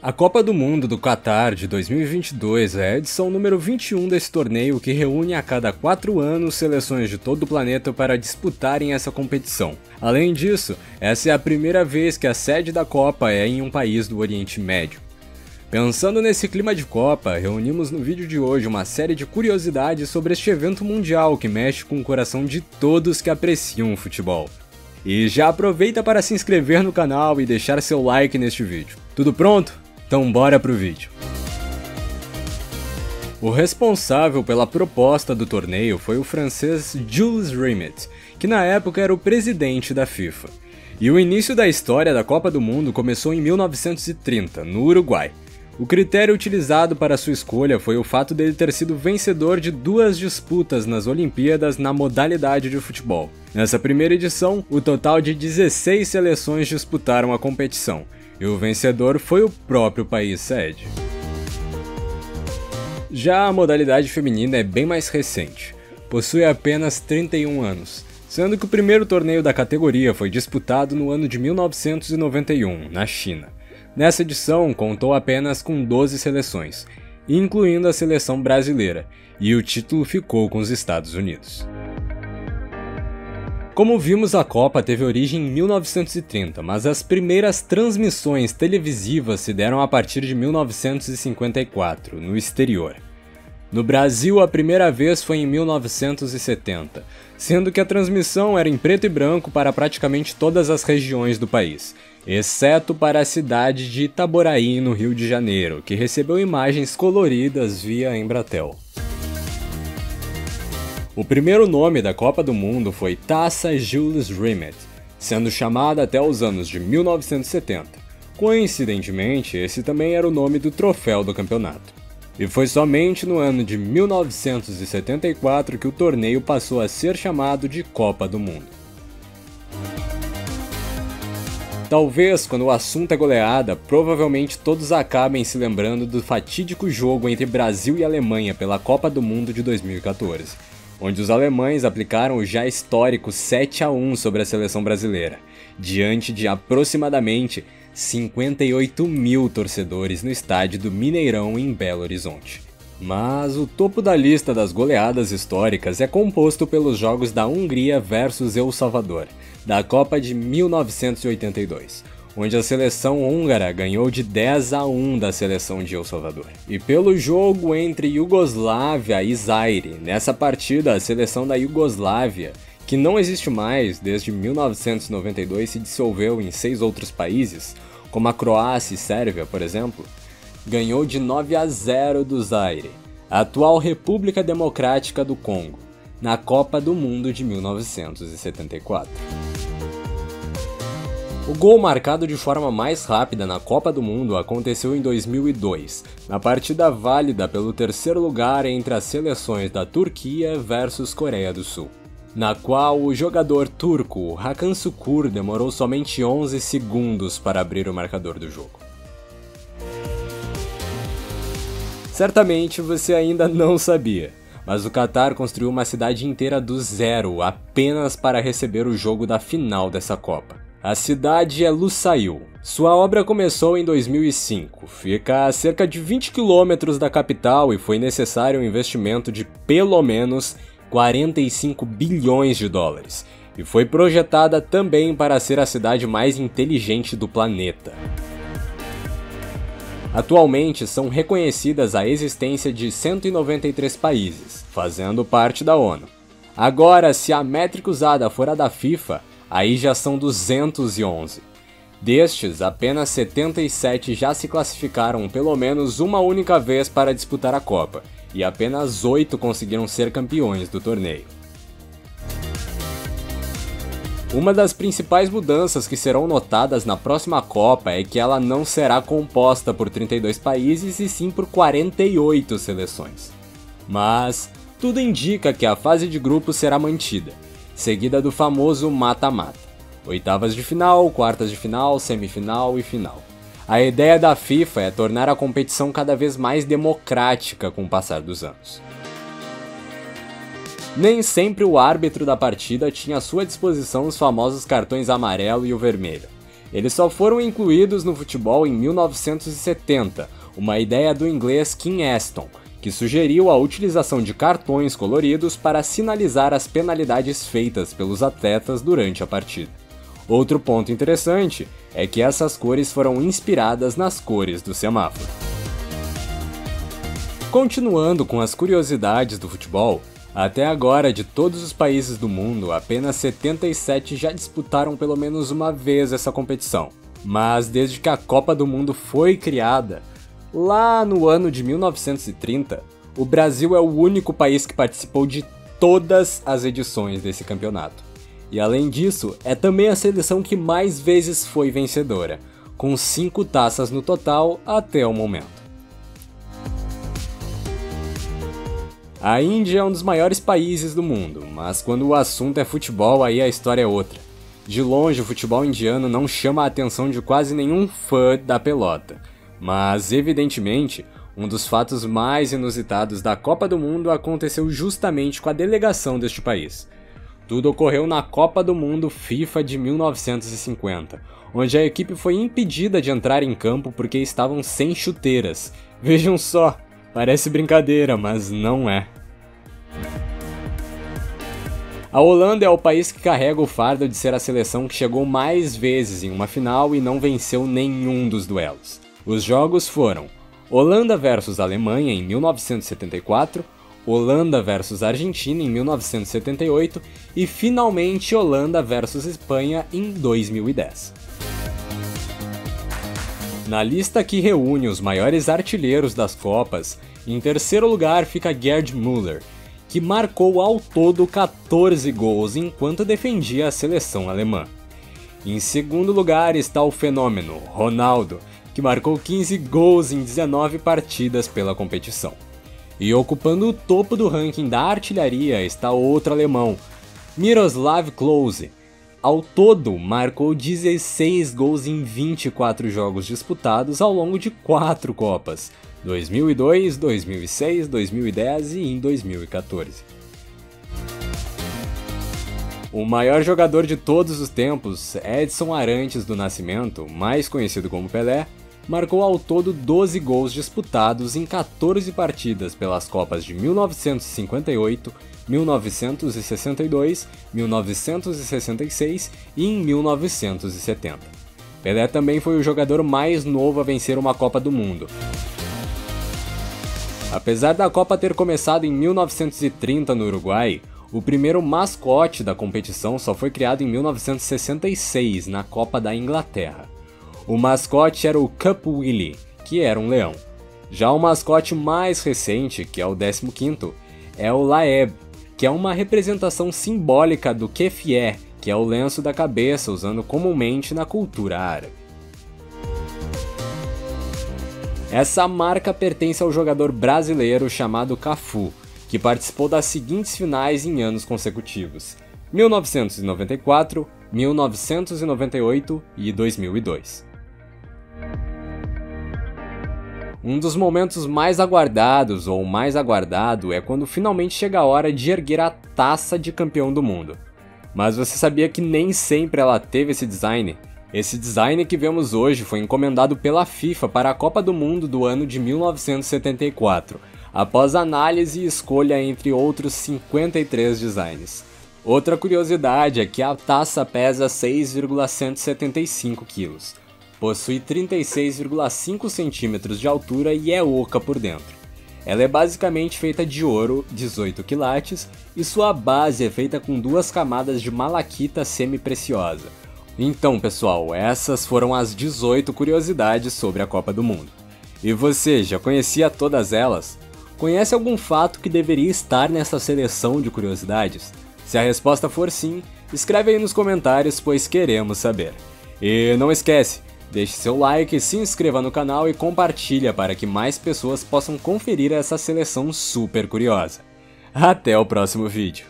A Copa do Mundo do Catar de 2022 é a edição número 21 desse torneio que reúne a cada 4 anos seleções de todo o planeta para disputarem essa competição. Além disso, essa é a primeira vez que a sede da Copa é em um país do Oriente Médio. Pensando nesse clima de Copa, reunimos no vídeo de hoje uma série de curiosidades sobre este evento mundial que mexe com o coração de todos que apreciam o futebol. E já aproveita para se inscrever no canal e deixar seu like neste vídeo. Tudo pronto? Então bora pro vídeo. O responsável pela proposta do torneio foi o francês Jules Rimet, que na época era o presidente da FIFA. E o início da história da Copa do Mundo começou em 1930, no Uruguai. O critério utilizado para sua escolha foi o fato dele ter sido vencedor de 2 disputas nas Olimpíadas na modalidade de futebol. Nessa primeira edição, o total de 16 seleções disputaram a competição, e o vencedor foi o próprio país sede. Já a modalidade feminina é bem mais recente, possui apenas 31 anos, sendo que o primeiro torneio da categoria foi disputado no ano de 1991, na China. Nessa edição, contou apenas com 12 seleções, incluindo a seleção brasileira, e o título ficou com os Estados Unidos. Como vimos, a Copa teve origem em 1930, mas as primeiras transmissões televisivas se deram a partir de 1954, no exterior. No Brasil, a primeira vez foi em 1970, sendo que a transmissão era em preto e branco para praticamente todas as regiões do país, exceto para a cidade de Itaboraí, no Rio de Janeiro, que recebeu imagens coloridas via Embratel. O primeiro nome da Copa do Mundo foi Taça Jules Rimet, sendo chamada até os anos de 1970. Coincidentemente, esse também era o nome do troféu do campeonato. E foi somente no ano de 1974 que o torneio passou a ser chamado de Copa do Mundo. Talvez, quando o assunto é goleada, provavelmente todos acabem se lembrando do fatídico jogo entre Brasil e Alemanha pela Copa do Mundo de 2014. Onde os alemães aplicaram o já histórico 7-1 sobre a seleção brasileira, diante de aproximadamente 58 mil torcedores no estádio do Mineirão em Belo Horizonte. Mas o topo da lista das goleadas históricas é composto pelos jogos da Hungria versus El Salvador, da Copa de 1982. Onde a seleção húngara ganhou de 10-1 da seleção de El Salvador. E pelo jogo entre Iugoslávia e Zaire, nessa partida a seleção da Iugoslávia, que não existe mais desde 1992, se dissolveu em 6 outros países, como a Croácia e Sérvia, por exemplo, ganhou de 9-0 do Zaire, a atual República Democrática do Congo, na Copa do Mundo de 1974. O gol marcado de forma mais rápida na Copa do Mundo aconteceu em 2002, na partida válida pelo terceiro lugar entre as seleções da Turquia versus Coreia do Sul, na qual o jogador turco Hakan Şükür demorou somente 11 segundos para abrir o marcador do jogo. Certamente você ainda não sabia, mas o Catar construiu uma cidade inteira do zero apenas para receber o jogo da final dessa Copa. A cidade é Lusail. Sua obra começou em 2005, fica a cerca de 20 km da capital e foi necessário um investimento de pelo menos 45 bilhões de dólares, e foi projetada também para ser a cidade mais inteligente do planeta. Atualmente são reconhecidas a existência de 193 países, fazendo parte da ONU. Agora, se a métrica usada for a da FIFA, aí já são 211. Destes, apenas 77 já se classificaram pelo menos uma única vez para disputar a Copa, e apenas 8 conseguiram ser campeões do torneio. Uma das principais mudanças que serão notadas na próxima Copa é que ela não será composta por 32 países e sim por 48 seleções. Mas tudo indica que a fase de grupos será mantida, seguida do famoso mata-mata. Oitavas de final, quartas de final, semifinal e final. A ideia da FIFA é tornar a competição cada vez mais democrática com o passar dos anos. Nem sempre o árbitro da partida tinha à sua disposição os famosos cartões amarelo e o vermelho. Eles só foram incluídos no futebol em 1970, uma ideia do inglês King Aston, que sugeriu a utilização de cartões coloridos para sinalizar as penalidades feitas pelos atletas durante a partida. Outro ponto interessante é que essas cores foram inspiradas nas cores do semáforo. Continuando com as curiosidades do futebol, até agora, de todos os países do mundo, apenas 77 já disputaram pelo menos uma vez essa competição. Mas desde que a Copa do Mundo foi criada, lá no ano de 1930, o Brasil é o único país que participou de todas as edições desse campeonato. E além disso, é também a seleção que mais vezes foi vencedora, com 5 taças no total até o momento. A Índia é um dos maiores países do mundo, mas quando o assunto é futebol, aí a história é outra. De longe, o futebol indiano não chama a atenção de quase nenhum fã da pelota, mas evidentemente, um dos fatos mais inusitados da Copa do Mundo aconteceu justamente com a delegação deste país. Tudo ocorreu na Copa do Mundo FIFA de 1950, onde a equipe foi impedida de entrar em campo porque estavam sem chuteiras. Vejam só, parece brincadeira, mas não é. A Holanda é o país que carrega o fardo de ser a seleção que chegou mais vezes em uma final e não venceu nenhum dos duelos. Os jogos foram Holanda versus Alemanha em 1974, Holanda versus Argentina em 1978 e finalmente Holanda versus Espanha em 2010. Na lista que reúne os maiores artilheiros das Copas, em terceiro lugar fica Gerd Müller, que marcou ao todo 14 gols enquanto defendia a seleção alemã. Em segundo lugar está o fenômeno Ronaldo, que marcou 15 gols em 19 partidas pela competição. E ocupando o topo do ranking da artilharia está outro alemão, Miroslav Klose. Ao todo, marcou 16 gols em 24 jogos disputados ao longo de 4 Copas, 2002, 2006, 2010 e em 2014. O maior jogador de todos os tempos, Edson Arantes do Nascimento, mais conhecido como Pelé, marcou ao todo 12 gols disputados em 14 partidas pelas Copas de 1958, 1962, 1966 e em 1970. Pelé também foi o jogador mais novo a vencer uma Copa do Mundo. Apesar da Copa ter começado em 1930 no Uruguai, o primeiro mascote da competição só foi criado em 1966, na Copa da Inglaterra. O mascote era o Cup Willie, que era um leão. Já o mascote mais recente, que é o 15º, é o Laeb, que é uma representação simbólica do keffieh, que é o lenço da cabeça usado comumente na cultura árabe. Essa marca pertence ao jogador brasileiro chamado Cafu, que participou das seguintes finais em anos consecutivos: 1994, 1998 e 2002. Um dos momentos mais aguardados ou mais aguardado é quando finalmente chega a hora de erguer a taça de campeão do mundo. Mas você sabia que nem sempre ela teve esse design? Esse design que vemos hoje foi encomendado pela FIFA para a Copa do Mundo do ano de 1974, após análise e escolha entre outros 53 designs. Outra curiosidade é que a taça pesa 6,175 kg, possui 36,5 cm de altura e é oca por dentro. Ela é basicamente feita de ouro, 18 quilates, e sua base é feita com 2 camadas de malaquita semi-preciosa. Então, pessoal, essas foram as 18 curiosidades sobre a Copa do Mundo. E você, já conhecia todas elas? Conhece algum fato que deveria estar nessa seleção de curiosidades? Se a resposta for sim, escreve aí nos comentários, pois queremos saber. E não esquece, deixe seu like, se inscreva no canal e compartilha para que mais pessoas possam conferir essa seleção super curiosa. Até o próximo vídeo.